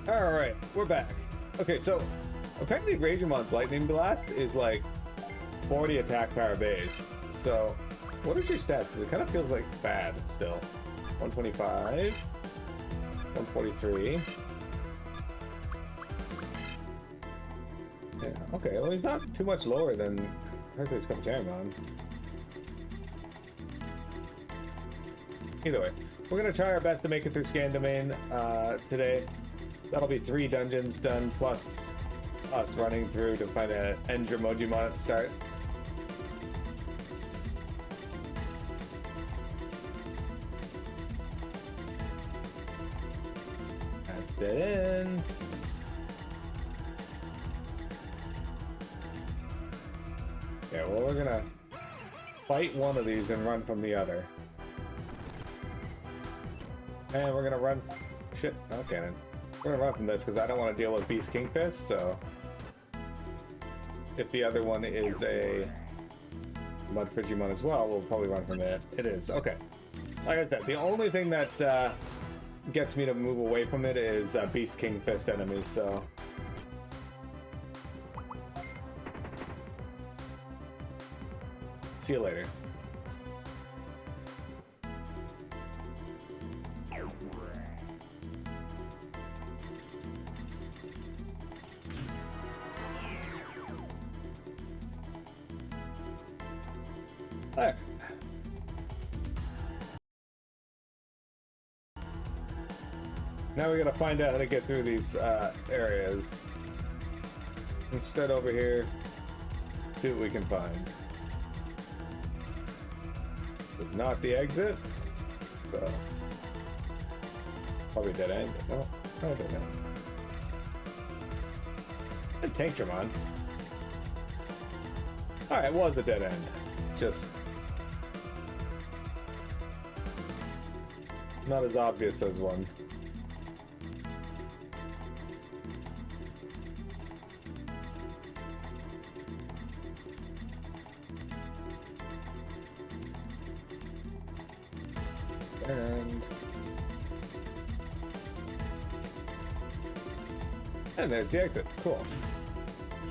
Alright, we're back. Okay, so apparently Jijimon's Lightning Blast is like 40 attack power base. So what is your stats? Because it kind of feels like bad still. 125, 143. Yeah, okay, well he's not too much lower than Hercules Jijmon. Either way, we're gonna try our best to make it through Scan Domain today. That'll be 3 dungeons done, plus us running through to find an Jijmon at the start. That's dead end. Yeah, well, we're gonna fight one of these and run from the other. And we're gonna run... Shit, okay then. We're gonna run from this because I don't want to deal with Beast Kingfish, so... If the other one is a Mud Digimon as well, we'll probably run from it. It is, okay. Like I said, the only thing that gets me to move away from it is Beast Kingfish enemies, so... See you later. Alright. Now we gotta find out how to get through these areas. Let's start over here, see what we can find. It's not the exit, so probably dead end. No, not dead end. And Tankdramon. Alright, it was a dead end. Just not as obvious as one. And there's the exit. Cool.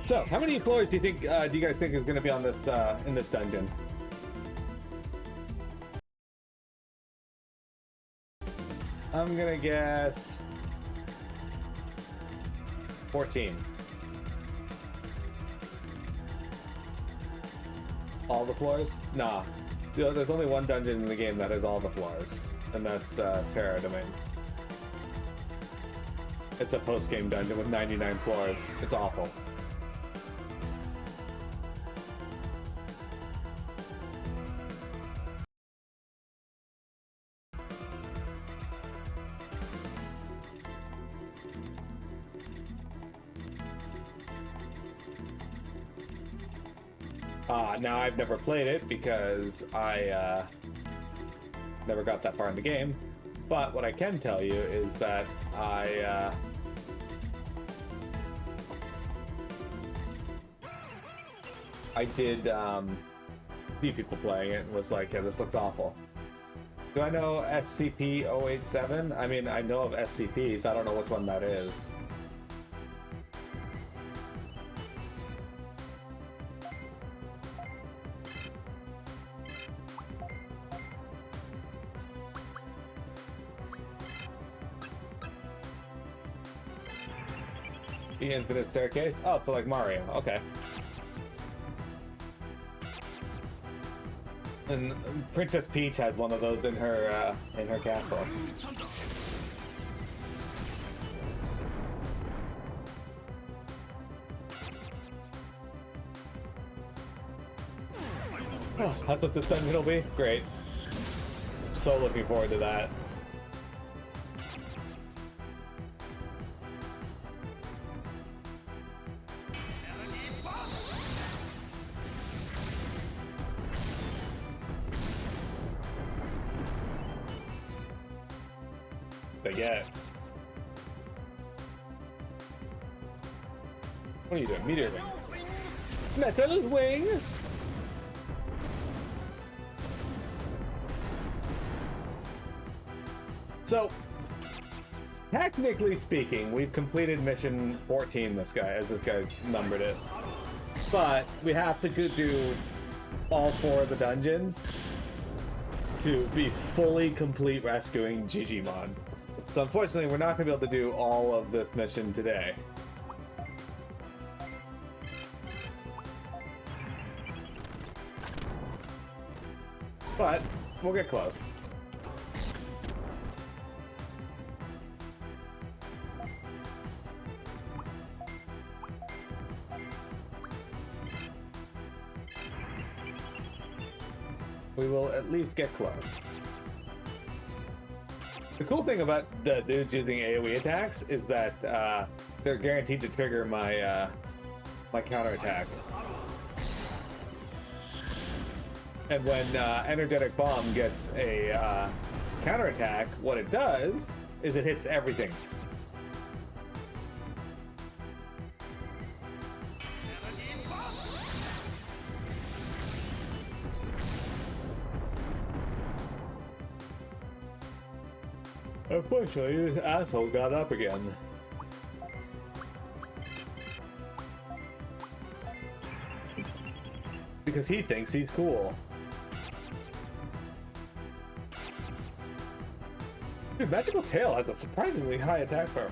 So, how many floors do you think? Do you guys think is going to be on this in this dungeon? I'm gonna guess 14. All the floors? Nah. There's only one dungeon in the game that has all the floors, and that's Terra Domain. It's a post-game dungeon with 99 floors. It's awful. Now I've never played it because I never got that far in the game, but what I can tell you is that I did see people playing it and was like, yeah, this looks awful. Do I know SCP-087? I mean, I know of SCPs, I don't know which one that is. The infinite staircase? Oh, so like Mario. Okay. And Princess Peach has one of those in her castle. Oh, that's what this dungeon will be? Great. So looking forward to that. Get. What are you doing? Meteor wing. Metal wing. So Technically speaking, we've completed mission 14, this guy, as this guy's numbered it. But we have to do all 4 of the dungeons to be fully complete rescuing Jijmon. So unfortunately, we're not going to be able to do all of this mission today. But we'll get close. We will at least get close. The cool thing about the dudes using AoE attacks is that they're guaranteed to trigger my my counterattack. And when Energetic Bomb gets a counterattack, what it does is it hits everything. Unfortunately, this asshole got up again. Because he thinks he's cool. Dude, Magical Tail has a surprisingly high attack power.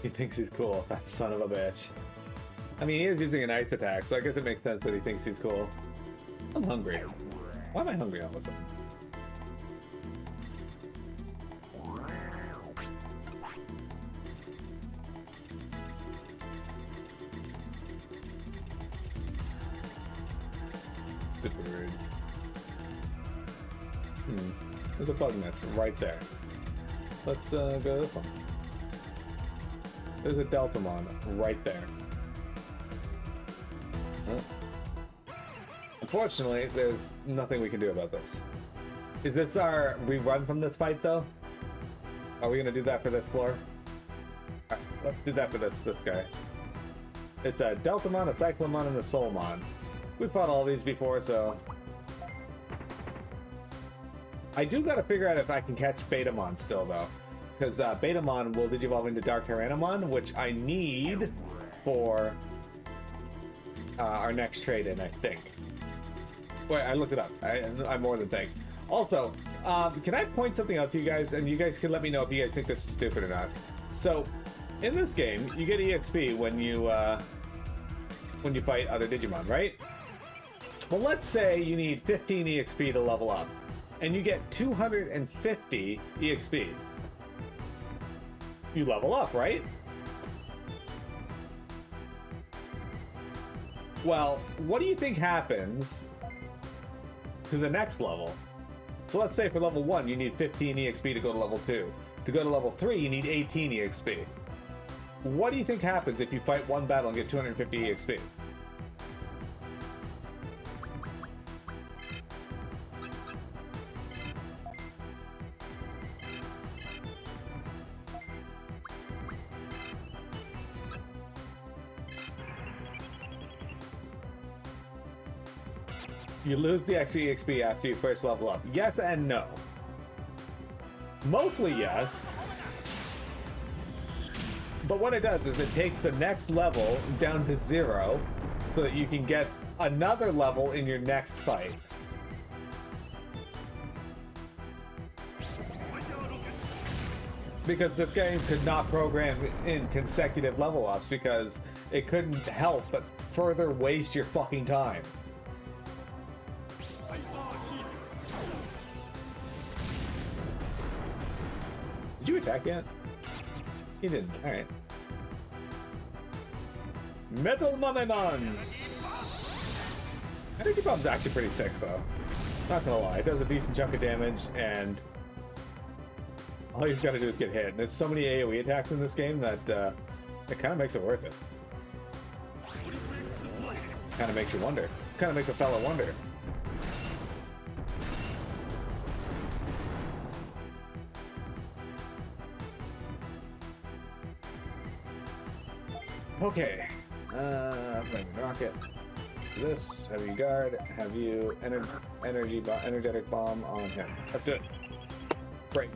He thinks he's cool, that son of a bitch. I mean, he is using an ice attack, so I guess it makes sense that he thinks he's cool. I'm hungry. Why am I hungry all of a sudden? Super rude. There's a bug nest right there. Let's go to this one. There's a Deltamon right there. Unfortunately, there's nothing we can do about this. Is this our rerun from this fight, though? Are we gonna do that for this floor? Alright, let's do that for this guy. It's a Deltamon, a Cyclomon, and a Soulmon. We've fought all these before, so... I do gotta figure out if I can catch Betamon still, though. Because Betamon will digivolve into Dark Tyrannomon, which I need for our next trade-in, I think. Wait, I looked it up. I more than think. Also, can I point something out to you guys, and you guys can let me know if you guys think this is stupid or not. So, in this game, you get EXP when you fight other Digimon, right? Well, let's say you need 15 EXP to level up, and you get 250 EXP. You level up, right? Well, what do you think happens to the next level? So let's say for level 1, you need 15 EXP to go to level 2. To go to level 3, you need 18 EXP. What do you think happens if you fight one battle and get 250 EXP? You lose the extra EXP after you first level up. Yes and no. Mostly yes. But what it does is it takes the next level down to 0 so that you can get another level in your next fight. Because this game could not program in consecutive level ups because it couldn't help but further waste your fucking time. Did you attack yet? He didn't. Alright. Metal Mumemon! Energy Bomb's actually pretty sick, though. Not gonna lie. It does a decent chunk of damage, and all he's gotta do is get hit. And there's so many AoE attacks in this game that it kind of makes it worth it. Kind of makes you wonder. Kind of makes a fella wonder. Okay. Flaming rocket. This, have you guard, have you energetic bomb on him. That's it. Break.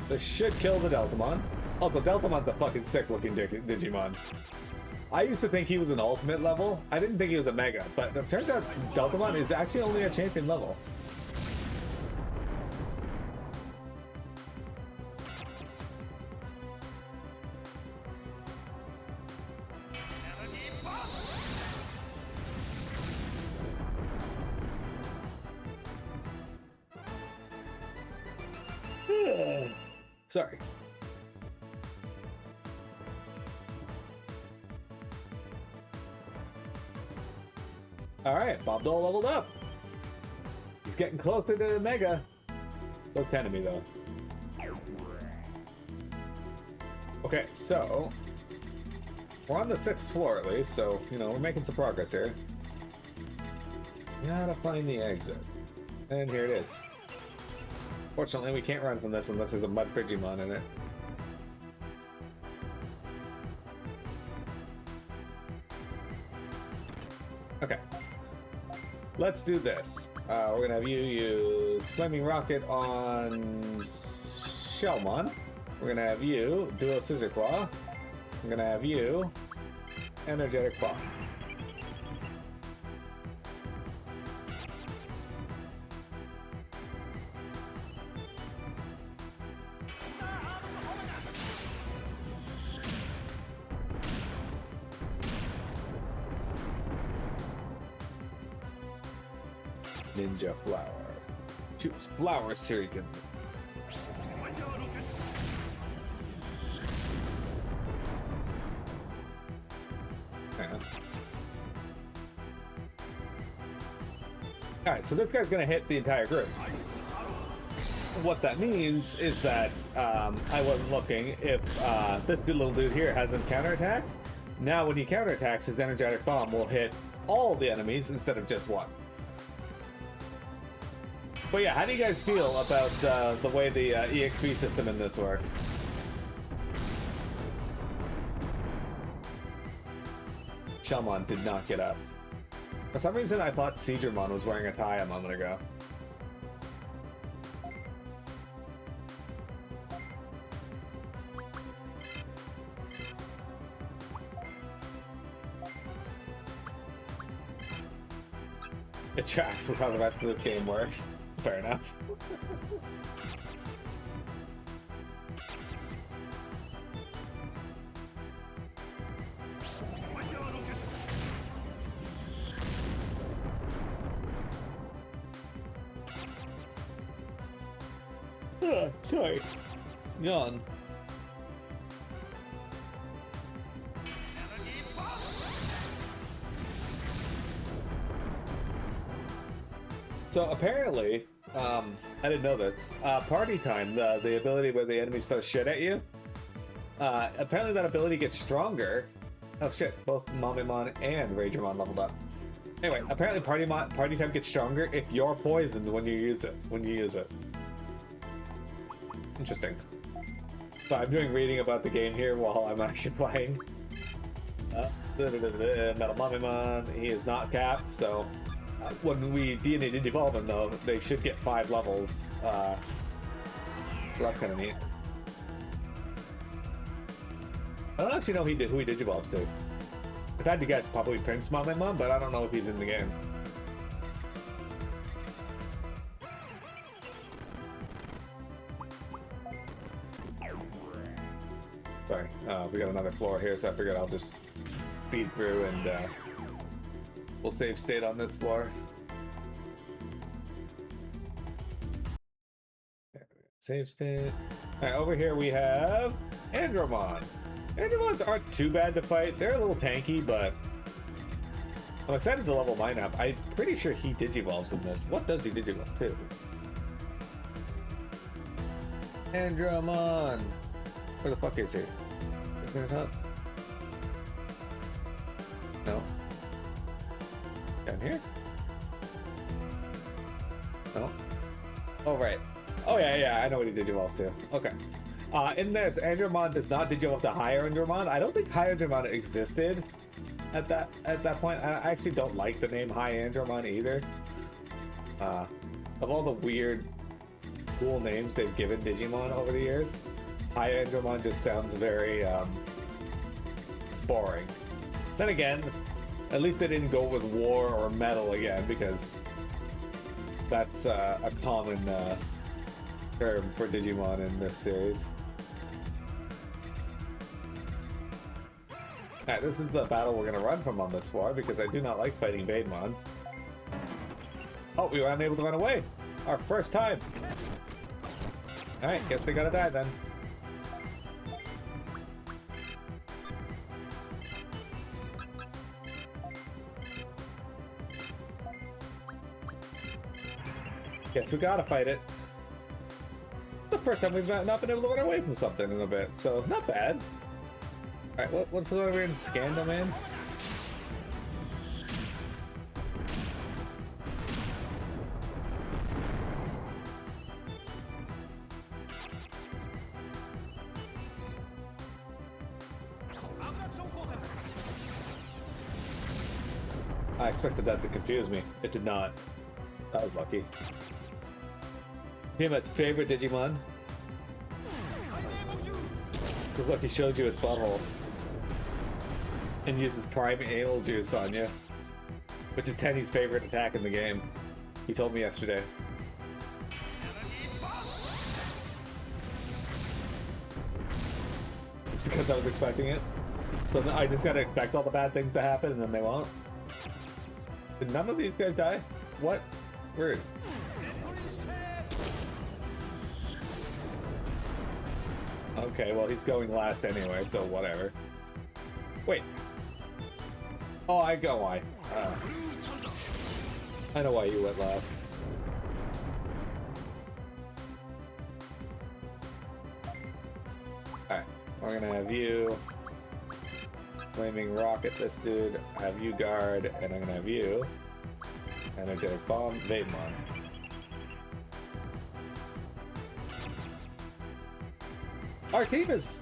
This should kill the Deltamon. Also, Deltamon's a fucking sick looking Digimon. I used to think he was an ultimate level. I didn't think he was a mega, but it turns out Deltamon is actually only a champion level. Sorry. All right, Bob Dole leveled up. He's getting closer to the Mega. Still enemy though. Okay, so we're on the 6th floor at least, so you know we're making some progress here. Gotta find the exit, and here it is. Fortunately, we can't run from this unless there's a mud Digimon in it. Okay. Let's do this. We're gonna have you use Flaming Rocket on Shellmon. We're gonna have you Dual Scissor Claw. I'm gonna have you Energetic Claw. Ninja Flower. Choose Flower Shuriken. Alright, so this guy's gonna hit the entire group. What that means is that I wasn't looking if this little dude here has him counterattack. Now when he counterattacks, his energetic bomb will hit all the enemies instead of just one. But yeah, how do you guys feel about the way the EXP system in this works? Jijmon did not get up. For some reason, I thought Jijmon was wearing a tie a moment ago. It tracks with how the rest of the game works. Fair enough. Sorry. Yawn. So apparently, I didn't know this. Party time, the ability where the enemy starts shit at you. Apparently that ability gets stronger. Oh shit! Both Mamimon and Ragermon leveled up. Anyway, apparently party time gets stronger if you're poisoned when you use it. Interesting. So I'm doing reading about the game here while I'm actually playing. Metal Mamimon, he is not capped, so when we DNA Digivolve him though, they should get 5 levels. So that's kind of neat. I don't actually know who he Digivolves to. I've had to guess probably Prince Mamimon, but I don't know if he's in the game. Sorry, we got another floor here, so I figured I'll just speed through and we'll save state on this floor. Save state. Alright, over here we have Andromon. Andromons aren't too bad to fight. They're a little tanky, but I'm excited to level mine up. I'm pretty sure he Digivolves in this. What does he Digivolve to? Andromon! Where the fuck is he? Is he on top? No. Down here? Oh, right. Oh, yeah, yeah, I know what he Digivolves to. Okay. In this, Andromon does not Digivolve to Higher Andromon. I don't think Higher Andromon existed at that point. I actually don't like the name High Andromon either. Of all the weird, cool names they've given Digimon over the years, High Andromon just sounds very boring. Then again, at least they didn't go with War or Metal again, because that's a common term for Digimon in this series. Alright, this is the battle we're gonna run from on this floor, because I do not like fighting Jijmon. Oh, we were unable to run away! Our first time! Alright, guess they gotta die then. Guess we gotta fight it. It's the first time we've not been able to run away from something in a bit, so not bad. Alright, what's the other in Scandal Man? I expected that to confuse me. It did not. That was lucky. Tiamat's favorite Digimon. Because look, he showed you its butthole. And uses prime anal juice on you. Which is Tenny's favorite attack in the game. He told me yesterday. It's because I was expecting it. So I just gotta expect all the bad things to happen and then they won't. Did none of these guys die? What? Weird. Okay, well he's going last anyway, so whatever. Wait. Oh, I got why. I know why you went last. Alright, we're gonna have you flaming rocket this dude, have you guard, and I'm gonna have you energetic bomb Jijmon. Our team is...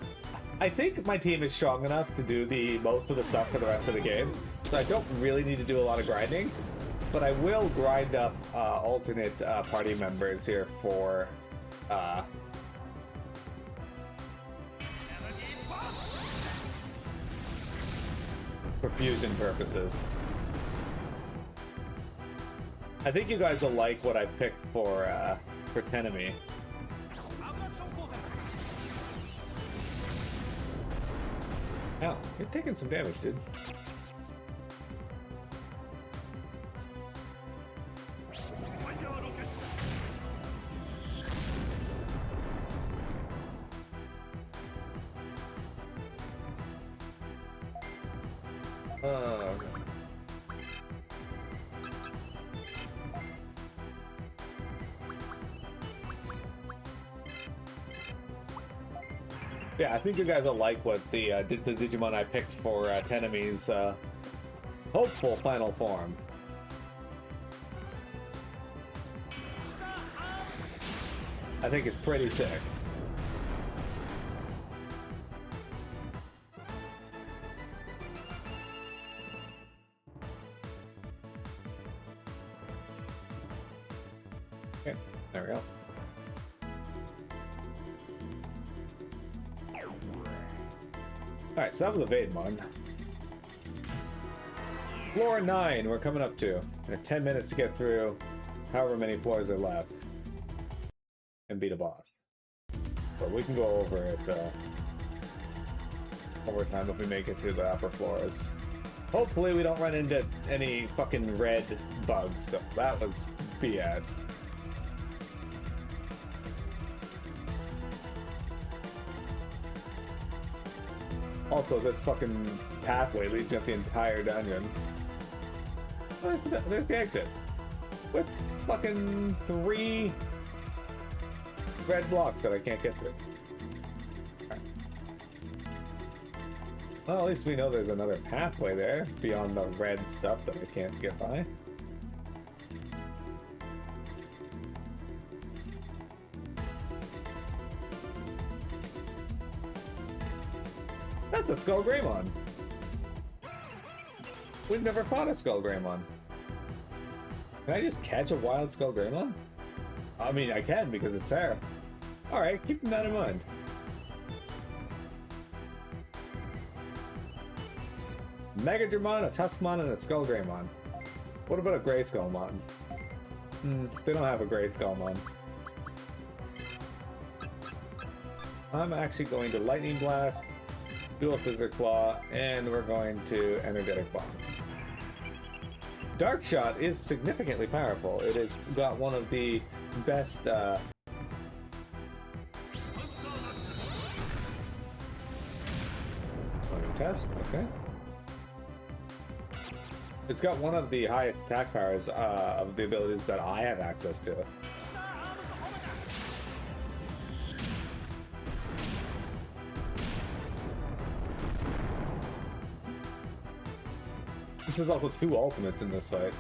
I think my team is strong enough to do most of the stuff for the rest of the game, so I don't really need to do a lot of grinding, but I will grind up alternate party members here for fusion purposes. I think you guys will like what I picked for Tenemy. Ow, you're taking some damage, dude. Yeah, I think you guys will like what the Digimon I picked for Tenemy's hopeful final form. I think it's pretty sick. Okay, there we go. Alright, so that was a Jijmon. Floor 9 we're coming up to. We have 10 minutes to get through however many floors are left. And beat a boss. But we can go over it over time if we make it to the upper floors. Hopefully we don't run into any fucking red bugs. So that was BS. Also, this fucking pathway leads you up the entire dungeon. Oh, there's the exit. With fucking 3 red blocks that I can't get through. Right. Well, at least we know there's another pathway there beyond the red stuff that I can't get by. That's a Skull Greymon. We've never fought a Skull Greymon. Can I just catch a wild Skull Greymon? I mean, I can because it's there. Alright, keep that in mind. Mega Jijmon, a Tuskmon, and a Skull Greymon. What about a Gray Skullmon? They don't have a Gray Skullmon. I'm actually going to Lightning Blast, Dual Scissor Claw, and we're going to Energetic Bomb. Dark Shot is significantly powerful. It has got one of the best test, okay. It's got one of the highest attack powers of the abilities that I have access to. This is also 2 ultimates in this fight.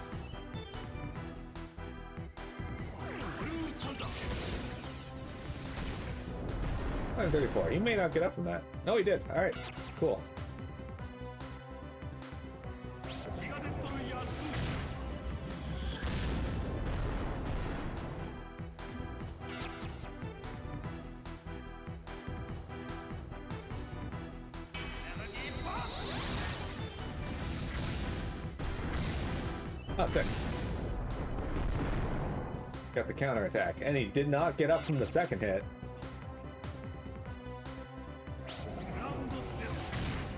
Oh, 34. He may not get up from that. No, he did. Alright, cool. Oh, sick. Got the counter attack, and he did not get up from the second hit.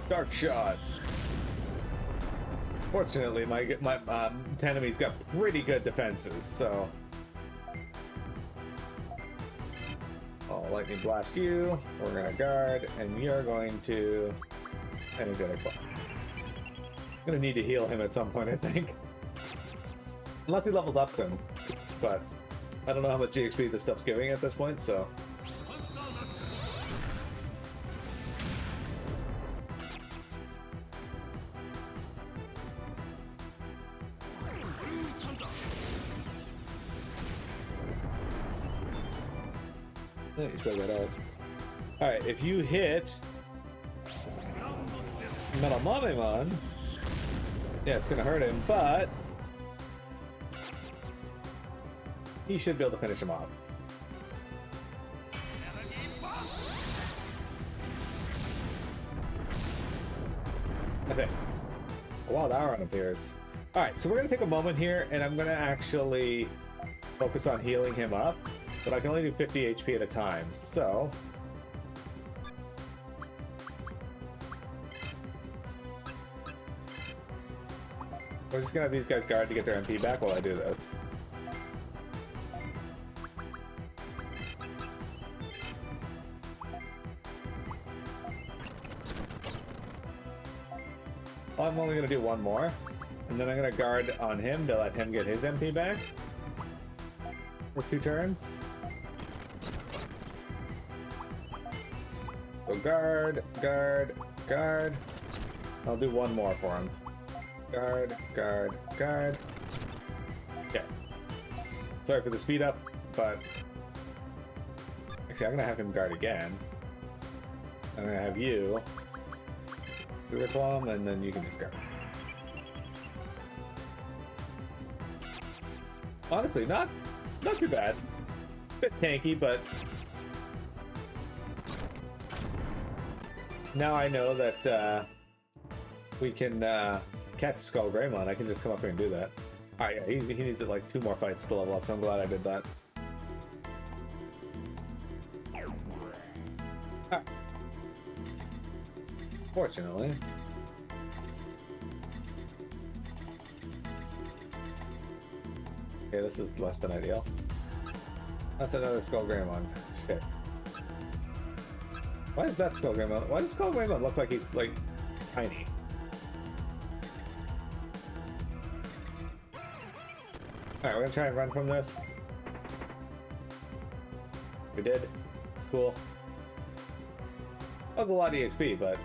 Dark Shot. Fortunately, my enemy's got pretty good defenses, so I'll Lightning Blast you. We're gonna guard, and you're going to Energetic Bomb. Gonna need to heal him at some point, I think. Unless he levels up soon, but I don't know how much GXP this stuff's giving at this point, so. You still got out. Alright, if you hit Metal Mamemon, yeah, it's gonna hurt him, but he should be able to finish him off. Okay. A wild Auron appears. Alright, so we're going to take a moment here, and I'm going to actually focus on healing him up, but I can only do 50 HP at a time, so we're just going to have these guys guard to get their MP back while I do this. I'm only going to do one more, and then I'm going to guard on him to let him get his MP back for 2 turns. So guard, guard, guard. I'll do one more for him. Guard, guard, guard. Okay. Sorry for the speed up, but actually I'm going to have him guard again. I'm going to have you do the Plum, and then you can just guard. Honestly, not too bad. Bit tanky, but now I know that we can catch Skull Greymon. I can just come up here and do that. Alright, yeah, he needs like 2 more fights to level up, so I'm glad I did that. Alright. Fortunately. Okay, this is less than ideal. That's another Skull Greymon. Shit. Why is that Skull Greymon? Why does Skull Greymon look like he's, like, tiny? Alright, we're gonna try and run from this. We did. Cool. That was a lot of EXP, but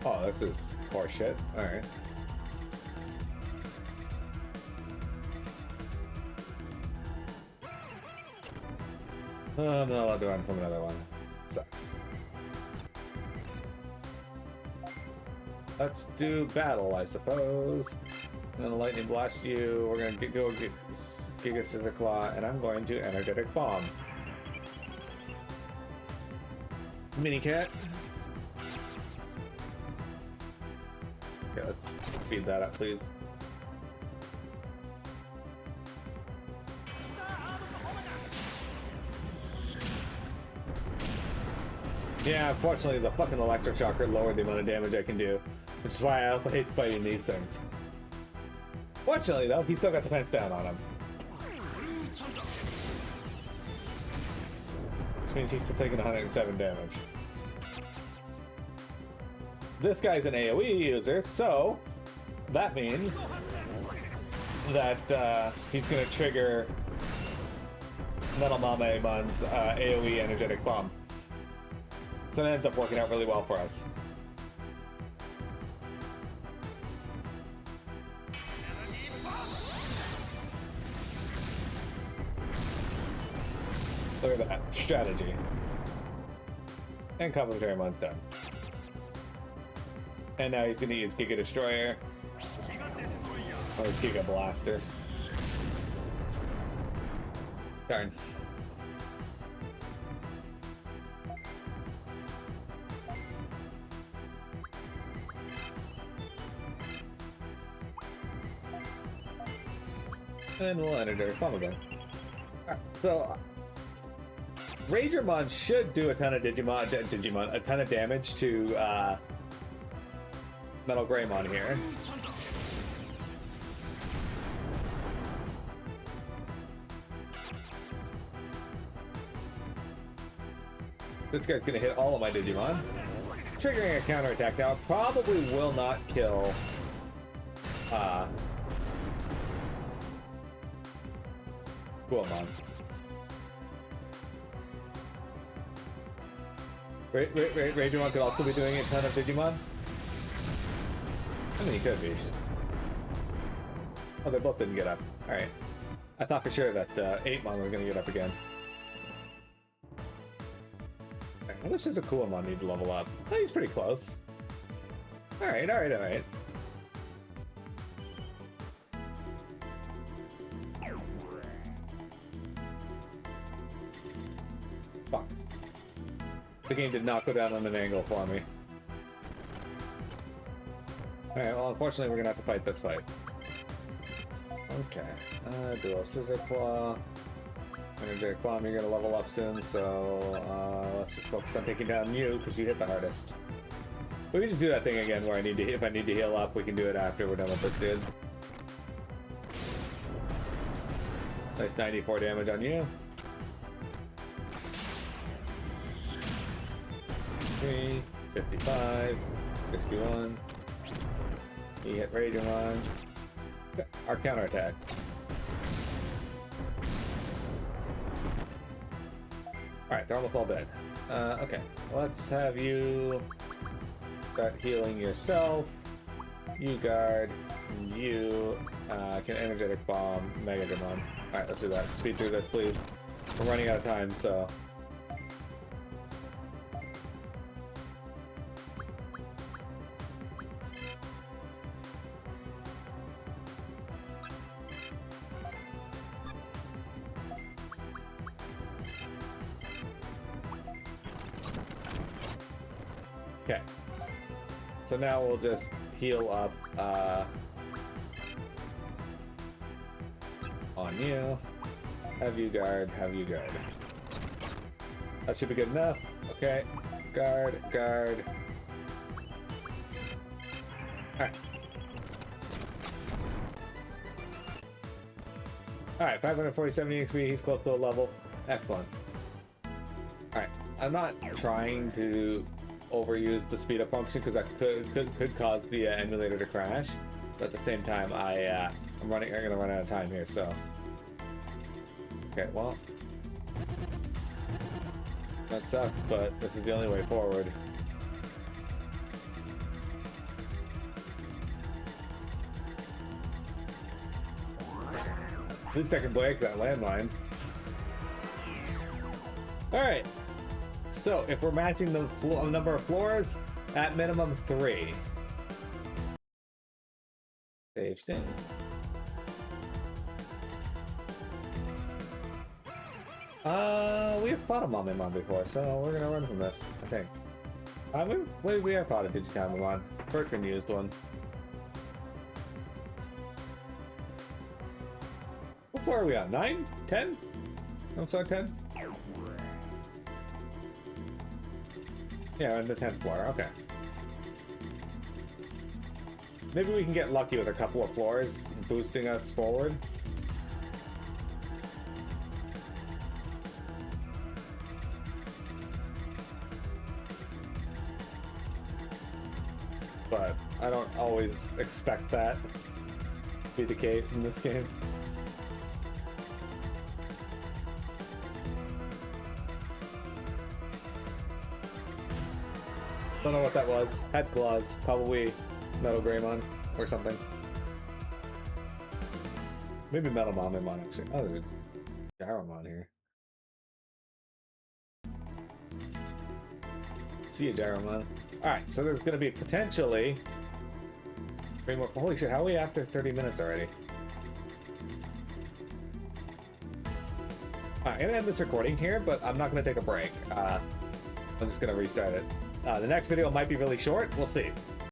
Oh, this is horseshit. Alright. Oh, I'm not allowed to run from another one. Sucks. Let's do battle, I suppose. I'm gonna lightning blast you. We're gonna go get Giga Scissor Claw, and I'm going to energetic bomb. Mini cat. Okay, let's speed that up, please. Yeah, unfortunately, the fucking electric shocker lowered the amount of damage I can do, which is why I also hate fighting these things. Fortunately, though, he still got the fence down on him. Which means he's still taking 107 damage. This guy's an AoE user, so that means that he's going to trigger Metal Mamaemon's AoE energetic bomb. So it ends up working out really well for us. Look at that. Strategy. And Complementarymon's done. And now he's going to use Giga Destroyer. Or Giga Blaster. Darn. And we'll enter bomb again. Alright, so Ragermon should do a ton of Digimon, a ton of damage to Metal Greymon here. This guy's gonna hit all of my Digimon, triggering a counterattack. Now, it probably will not kill Coolmon. Ragermon could also be doing a ton of Digimon. I mean, he could be. Oh, they both didn't get up. Alright. I thought for sure that 8mon was going to get up again. Right, how much does a Coolmon need to level up? Oh, he's pretty close. Alright, alright, alright. Fuck. The game did not go down on an angle for me. Alright, well, unfortunately, we're gonna have to fight this fight. Okay. Dual Scissor Claw. Energetic Bomb, you're gonna level up soon, so let's just focus on taking down you, because you hit the hardest. We can just do that thing again where if I need to heal up, we can do it after we're done with this dude. Nice 94 damage on you. 3, 55, 61. He hit Ragermon. Our counterattack. Alright, they're almost all dead. Okay, let's have you start healing yourself. You guard. You can energetic bomb Megadramon. Alright, let's do that. Speed through this, please. We're running out of time, so. Okay. So now we'll just heal up on you. Have you guard, have you guard. That should be good enough. Okay. Guard, guard. Alright. Alright, 547 EXP, he's close to a level. Excellent. Alright, I'm not trying to overuse the speed up function because that could cause the emulator to crash, but at the same time I'm gonna run out of time here, so okay, well, that sucks, but this is the only way forward. At least I can break that landmine. Alright. So, if we're matching the number of floors, at minimum 3. Save state. We have fought a Mamamon before, so we're gonna run from this, I think. We have fought a Digimon. Bertrand used one. What floor are we on? 9? 10? I'm sorry, 10? Yeah, on the 10th floor, okay. Maybe we can get lucky with a couple of floors boosting us forward. But I don't always expect that to be the case in this game. Don't know what that was. Had claws, probably Metal Greymon or something. Maybe Metal Mamamon actually. Oh, there's a Jijmon here. See you, Jijmon. Alright, so there's gonna be potentially 3 more. Holy shit, how are we after 30 minutes already? I'm gonna end this recording here, but I'm not gonna take a break. I'm just gonna restart it. The next video might be really short. We'll see.